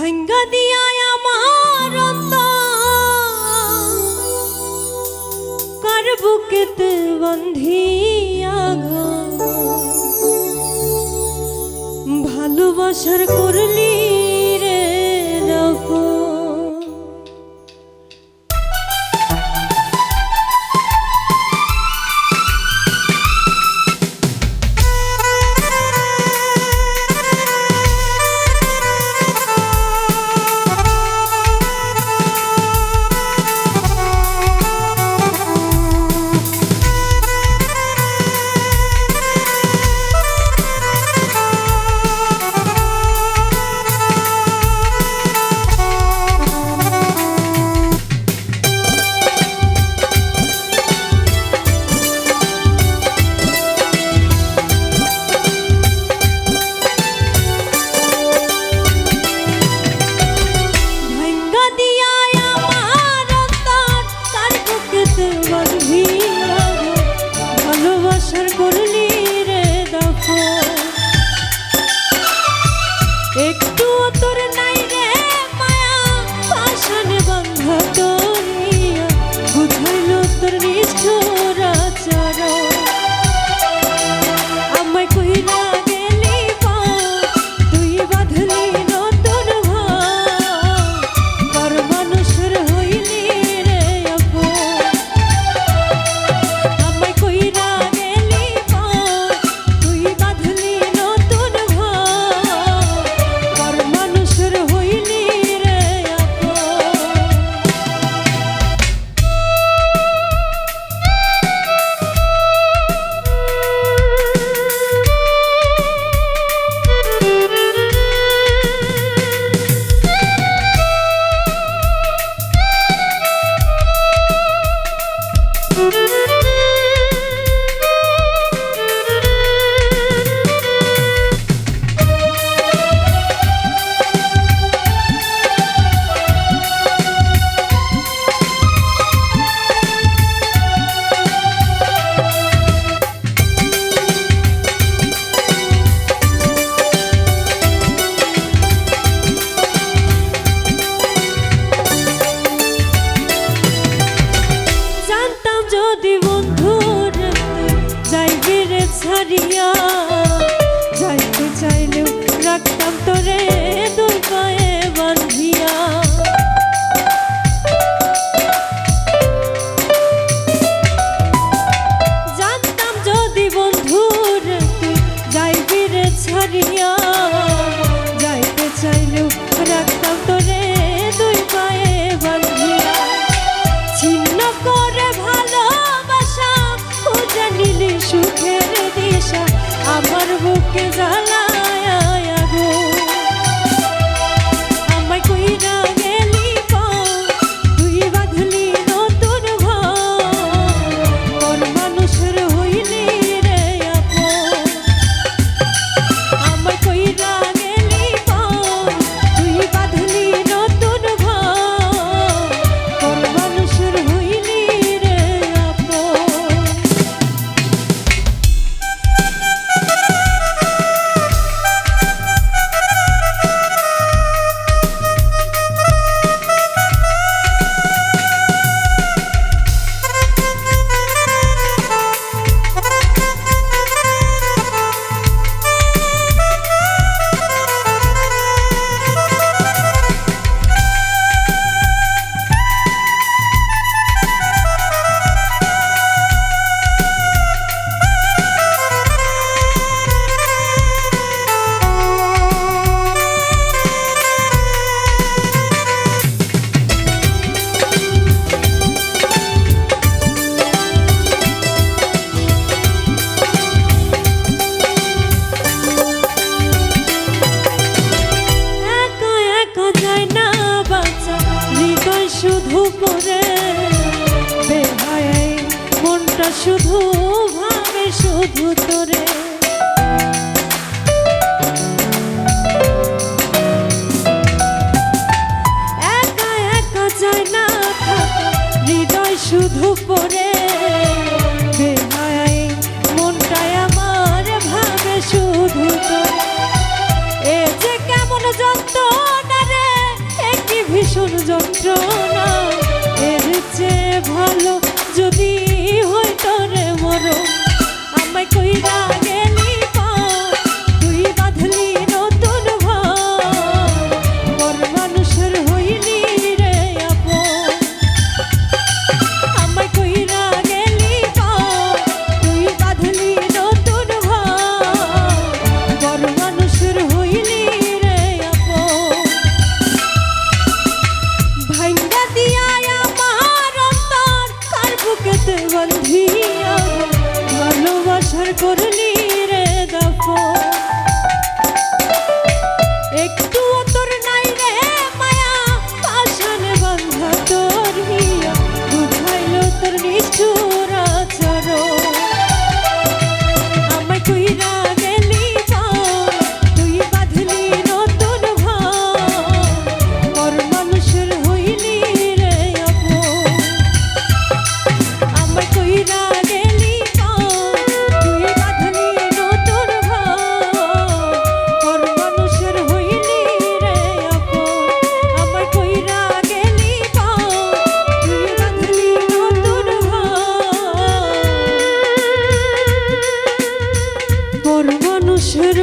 ভাঙ্গা দিয়া আমার কার বুকেতে বান্ধিয়া ভালোবাসার করলি রে রাখো। একটু তোর নাই রে মায়া পাশান বন্ধ করিয়া বুঝাইল তোর নিষ্ঠুর আচরণ। আমায় কইরা গেলি তুই বাঁধলি নতুন ঘর, পর মানুষের হইলি রে আপন। আমায় কইরা গেলি তুই বাঁধলি নতুন ঘর, মানুষের হইলি রে ছাড়িয়া যাইতে চাইলেও রাখতাম তোরে দুই পায়ে বাঁধিয়া। জানতাম যদি বন্ধুর তুই যাইবি রে ছাড়িয়া, যাইতে চাইলেও রাখতাম তোরে দুই পায়ে বাঁধিয়া। ছিন্ন করে ভালোবাসা খুঁজে নিলি সুখের দিশা, আমার বুকে জ্বালায়া গো। আমায় কইরা গেলি তুই বাঁধলি নতুন ঘর, মানুষের হইলি রে আপন। আমায় কইরা গেলি তুই বাঁধলি নতুন ঘর, মানুষের হইলি রে আপন। শুধু পরে বেহায় মনটা শুধু ভাবে শুধু তোরে। একা একা যায় না হৃদয় শুধু পরে বেহায় মনটাই আমার ভাবে শুধু তোরে। এ যে কেমন যন্ত্রণা রে ভালো যদি হইতো রে মরণ আমায় কইরা গেলি পর তুই বাঁধলি নতুন ঘর পর মানুষের হইলি রে আপন আমায় কইরা গেলি পর তুই বাঁধলি নতুন ঘর পর মানুষের হইলি রে আপন ভাঙ্গা দিয়া আমার অন্তর কার বুকেতে বান্ধিয়া ভালোবাসার করলি রে দাফন একটু তোর নাই রে মায়া পাশানে বান্ধা তোর হিয়া বুঝাইলো তোর নিষ্ঠুর আচরণ আমায় কইরা গেলি পর তুই বাঁধলি নতুন ঘর পর মানুষের হইলি রে আপন আমায় কইরা গেলি পর তুই বাঁধলি নতুন ঘর পর মানুষের হইলি রে আপন আমায় কইরা গেলি পর তুই বাঁধলি নতুন ঘর পর মানুষের